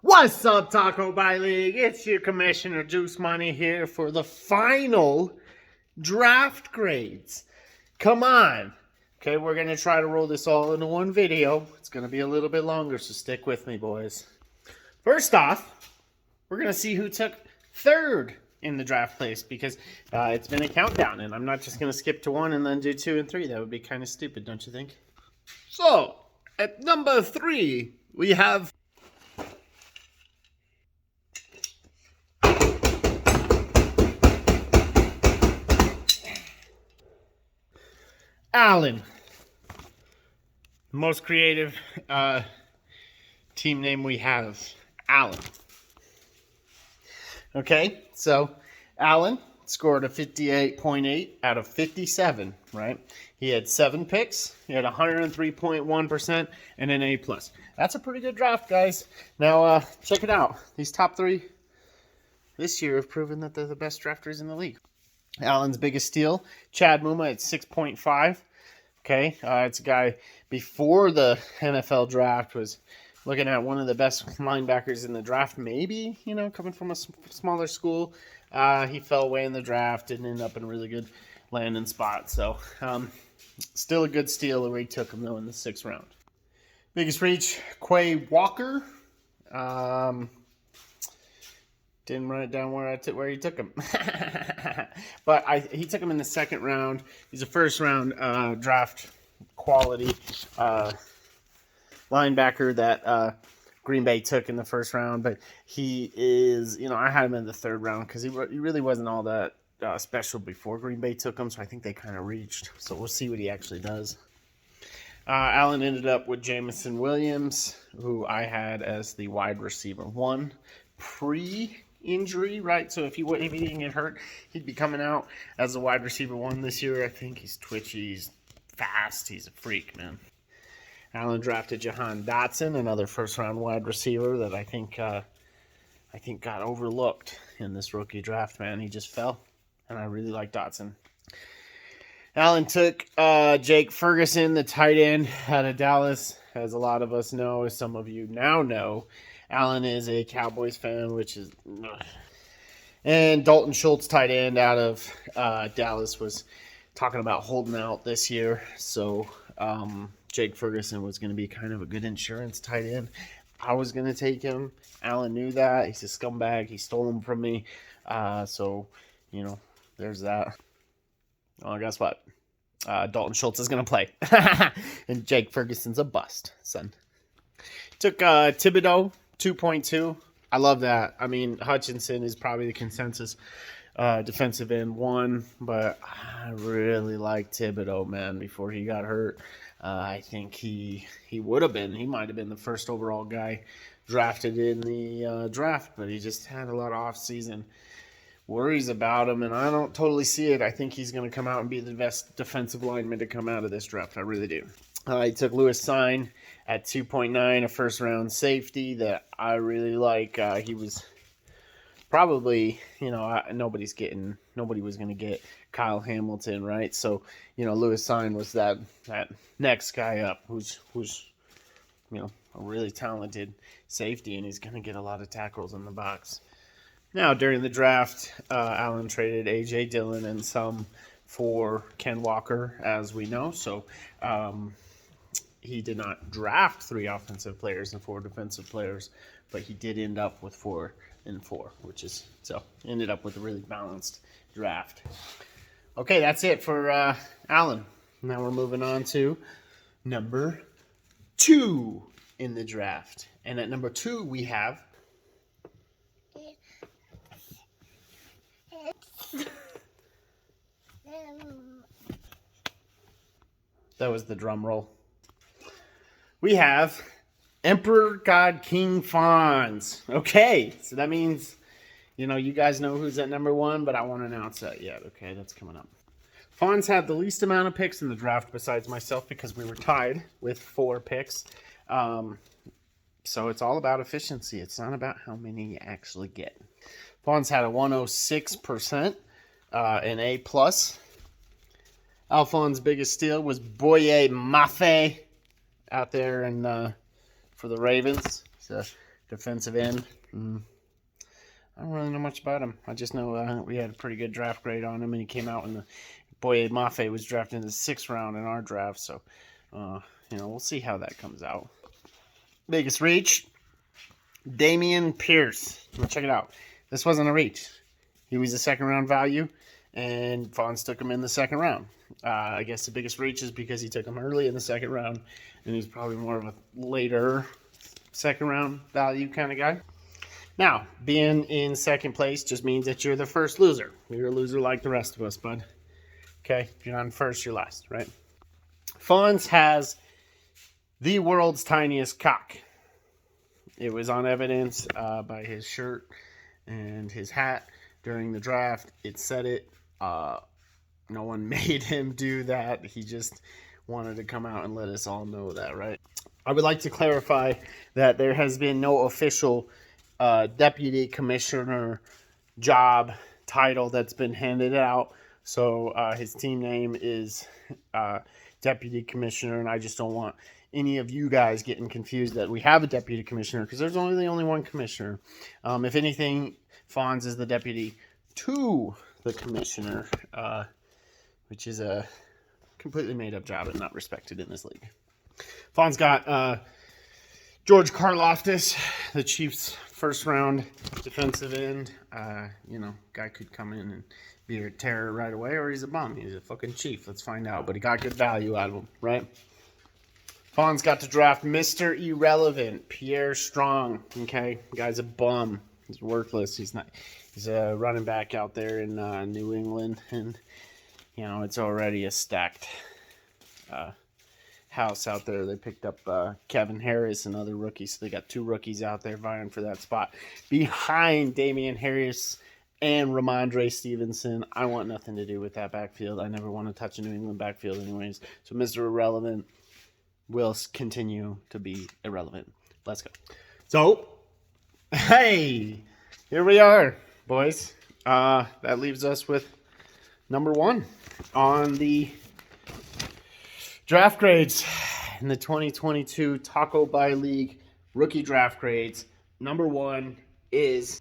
What's up, TacoByeLeague? It's your Commissioner Juice Money here for the final draft grades. Come on. Okay, we're going to try to roll this all into one video. It's going to be a little bit longer, so stick with me, boys. First off, we're going to see who took third in the draft place because it's been a countdown, and I'm not just going to skip to 1 and then do 2 and 3. That would be kind of stupid, don't you think? So, at number 3, we have Allen. Most creative team name we have, Allen. Okay, so Allen scored a 58.8 out of 57, right? He had 7 picks. He had 103.1% and an A+. That's a pretty good draft, guys. Now, check it out. These top 3 this year have proven that they're the best drafters in the league. Allen's biggest steal, Chad Muma at 6.5. Okay, it's a guy before the NFL draft was looking at one of the best linebackers in the draft, maybe, coming from a smaller school. He fell away in the draft, didn't end up in a really good landing spot. So, still a good steal where he took him, though, in the 6th round. Biggest reach, Quay Walker. Didn't write it down where he took him. But he took him in the 2nd round. He's a first-round draft quality linebacker that Green Bay took in the 1st round. But he is, I had him in the 3rd round because he really wasn't all that special before Green Bay took him. So I think they kind of reached. So we'll see what he actually does. Allen ended up with Jameson Williams, who I had as the wide receiver 1 pre-injury, right? So if he didn't get hurt, he'd be coming out as a wide receiver 1 this year. I think he's twitchy, he's fast, he's a freak, man. Allen drafted Jahan Dotson, another 1st-round wide receiver that I think got overlooked in this rookie draft, man. He just fell, and I really like Dotson. Allen took Jake Ferguson, the tight end out of Dallas. As a lot of us know, as some of you now know, Allen is a Cowboys fan, which is... And Dalton Schultz, tight end out of Dallas, was talking about holding out this year. So Jake Ferguson was going to be kind of a good insurance tight end. I was going to take him. Allen knew that. He's a scumbag. He stole him from me. So, there's that. Oh, guess what? Dalton Schultz is going to play. And Jake Ferguson's a bust, son. Took Thibodeau, 2.2. I love that. I mean, Hutchinson is probably the consensus defensive end 1, but I really like Thibodeau, man, before he got hurt. I think he would have been. He might have been the 1st overall guy drafted in the draft, but he just had a lot of off-season worries about him, and I don't totally see it. I think he's going to come out and be the best defensive lineman to come out of this draft. I really do. He took Lewis Sine at 2.9, a 1st-round safety that I really like. He was probably, nobody was going to get Kyle Hamilton, right? So, Lewis Sine was that next guy up who's a really talented safety, and he's going to get a lot of tackles in the box. Now, during the draft, Allen traded A.J. Dillon and some for Ken Walker, as we know. So he did not draft 3 offensive players and 4 defensive players, but he did end up with 4 and 4, ended up with a really balanced draft. Okay, that's it for Allen. Now we're moving on to number 2 in the draft. And at number 2, we have... That was the drum roll. We have Emperor God King Fonz. Okay, so that means, you guys know who's at number 1, but I won't announce that yet. Okay, that's coming up. Fonz had the least amount of picks in the draft besides myself because we were tied with 4 picks. So it's all about efficiency. It's not about how many you actually get. Fonz had a 106%, an A+. Alphonse's biggest steal was Boye Mafe out there for the Ravens. He's a defensive end. I don't really know much about him. I just know we had a pretty good draft grade on him, and he came out in the Boye Mafe was drafted in the 6th round in our draft. So, we'll see how that comes out. Biggest reach, Damian Pierce. Check it out. This wasn't a reach. He was a 2nd round value, and Fonz took him in the 2nd round. I guess the biggest reach is because he took him early in the 2nd round, and he's probably more of a later 2nd round value kind of guy. Now, being in 2nd place just means that you're the first loser. You're a loser like the rest of us, bud. Okay? If you're not in first, you're last, right? Fonz has the world's tiniest cock. It was on evidence by his shirt and his hat during the draft. It said it. No one made him do that. He just wanted to come out and let us all know that, right? I would like to clarify that there has been no official deputy commissioner job title that's been handed out. So his team name is deputy commissioner, and I just don't want any of you guys getting confused that we have a deputy commissioner, because there's only one commissioner. If anything, Fonz is the deputy to the commissioner, which is a completely made-up job and not respected in this league. Fonz got George Karlaftis, the Chiefs' 1st round defensive end. Guy could come in and be a terror right away, or he's a bum. He's a fucking Chief. Let's find out. But he got good value out of him, right? Fonz got to draft Mr. Irrelevant, Pierre Strong. Okay, the guy's a bum. He's worthless. He's a running back out there in New England, and it's already a stacked house out there. They picked up Kevin Harris and other rookies, so they got 2 rookies out there vying for that spot behind Damian Harris and Ramondre Stevenson. I want nothing to do with that backfield. I never want to touch a New England backfield anyways. So Mr. Irrelevant will continue to be irrelevant. Let's go. So, hey, here we are, boys. That leaves us with number 1 on the draft grades in the 2022 TacoByeLeague rookie draft grades. Number 1 is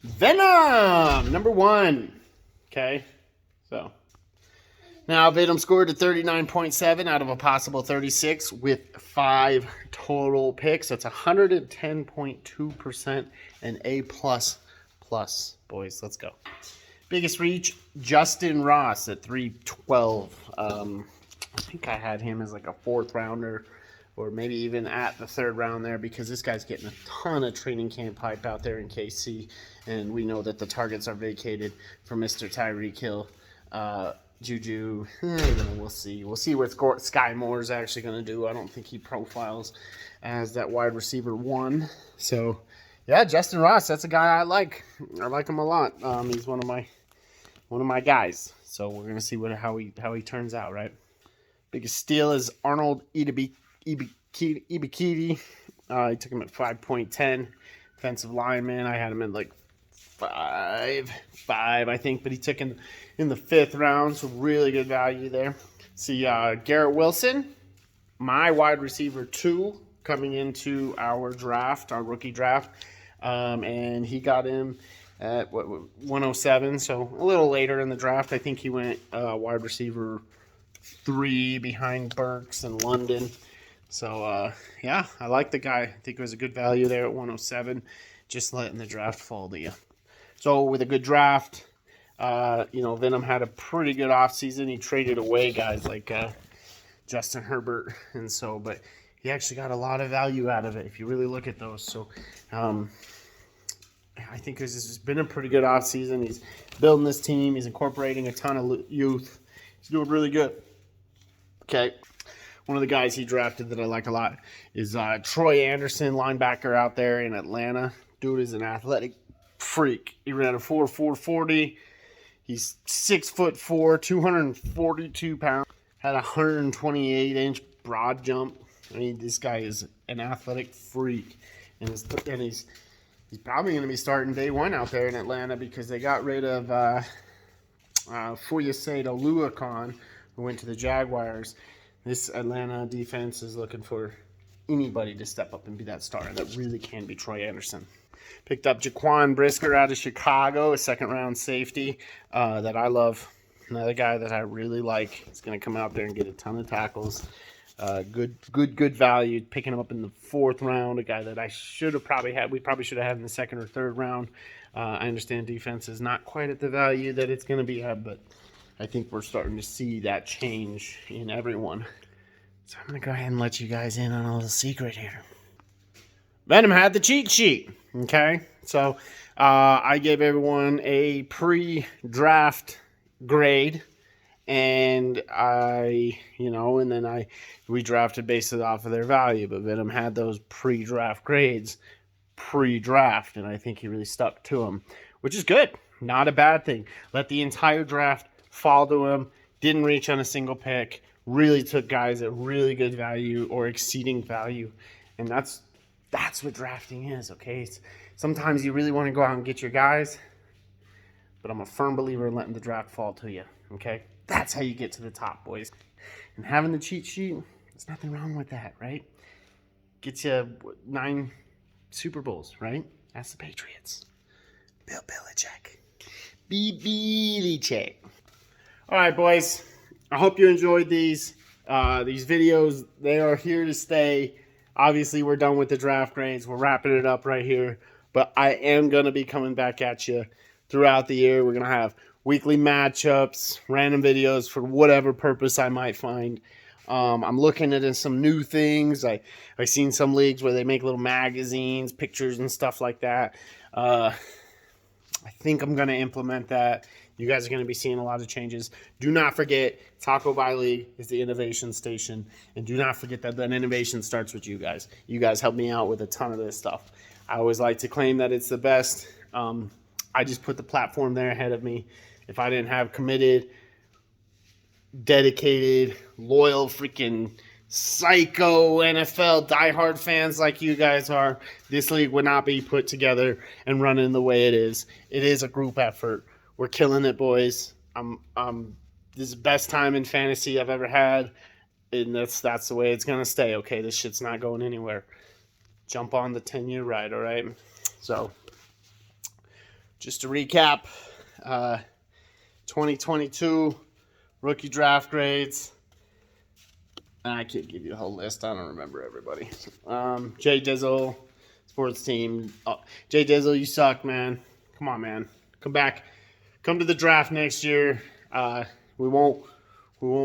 Venom, number 1. Okay, so now Venom scored a 39.7 out of a possible 36 with 5 total picks. That's 110.2% and A++. Boys, let's go. Biggest reach, Justin Ross at 312. I think I had him as like a 4th rounder, or maybe even at the 3rd round there, because this guy's getting a ton of training camp hype out there in KC, and we know that the targets are vacated for Mr. Tyreek Hill. Juju, we'll see. We'll see what Sky Moore is actually going to do. I don't think he profiles as that wide receiver 1. So, yeah, Justin Ross, that's a guy I like. I like him a lot. He's one of my guys. So we're going to see how he turns out, right? Biggest steal is Arnold Ibikiti. He took him at 5.10. Defensive lineman. I had him at like 5, I think, but he took in the 5th round, so really good value there. See, Garrett Wilson, my wide receiver 2, coming into our draft, our rookie draft, and he got him at 107, so a little later in the draft. I think he went wide receiver 3 behind Burks and London. So, yeah, I like the guy. I think it was a good value there at 107, just letting the draft fall to you. So, with a good draft, Venom had a pretty good offseason. He traded away guys like Justin Herbert, and so, but he actually got a lot of value out of it if you really look at those. So, I think this has been a pretty good offseason. He's building this team. He's incorporating a ton of youth. He's doing really good. Okay. One of the guys he drafted that I like a lot is Troy Anderson, linebacker out there in Atlanta. Dude is an athletic freak. He ran a 4.40. He's 6'4", 242 pounds. Had a 128-inch broad jump. I mean, this guy is an athletic freak, and he's probably going to be starting day 1 out there in Atlanta because they got rid of Fuyaseda Luakon, who went to the Jaguars. This Atlanta defense is looking for anybody to step up and be that star, and that really can be Troy Anderson. Picked up Jaquan Brisker out of Chicago, a second-round safety that I love. Another guy that I really like. He's going to come out there and get a ton of tackles. Good value. Picking him up in the 4th round, a guy that I should have probably had. We probably should have had in the 2nd or 3rd round. I understand defense is not quite at the value that it's going to be at, but I think we're starting to see that change in everyone. So I'm going to go ahead and let you guys in on a little secret here. Venom had the cheat sheet, okay? So I gave everyone a pre-draft grade, and we drafted based it off of their value, but Venom had those pre-draft grades pre-draft, and I think he really stuck to them, which is good. Not a bad thing. Let the entire draft fall to him, didn't reach on a single pick, really took guys at really good value or exceeding value, and that's what drafting is, okay? Sometimes you really want to go out and get your guys, but I'm a firm believer in letting the draft fall to you, okay? That's how you get to the top, boys. And having the cheat sheet, there's nothing wrong with that, right? Gets you 9 Super Bowls, right? That's the Patriots. Bill Belichick. Belichick. All right, boys. I hope you enjoyed these videos. They are here to stay. Obviously, we're done with the draft grades. We're wrapping it up right here. But I am going to be coming back at you throughout the year. We're going to have weekly matchups, random videos for whatever purpose I might find. I'm looking at some new things. I've seen some leagues where they make little magazines, pictures, and stuff like that. I think I'm going to implement that. You guys are going to be seeing a lot of changes. Do not forget, TacoByeLeague is the innovation station. And do not forget that innovation starts with you guys. You guys help me out with a ton of this stuff. I always like to claim that it's the best. I just put the platform there ahead of me. If I didn't have committed, dedicated, loyal, freaking psycho NFL diehard fans like you guys are, this league would not be put together and running the way it is. It is a group effort. We're killing it, boys. This is the best time in fantasy I've ever had, and that's the way it's gonna stay. Okay, this shit's not going anywhere. Jump on the 10-year ride, all right? So, just to recap, 2022 rookie draft grades. I can't give you a whole list. I don't remember everybody. Jay Dizzle, sports team. Oh, Jay Dizzle, you suck, man. Come on, man. Come back. Come to the draft next year. We won't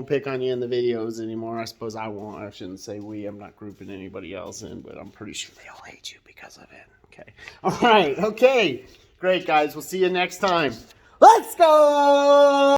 pick on you in the videos anymore. I suppose I won't. I shouldn't say we. I'm not grouping anybody else in, but I'm pretty sure they all hate you because of it. Okay. All right. Okay. Great, guys. We'll see you next time. Let's go!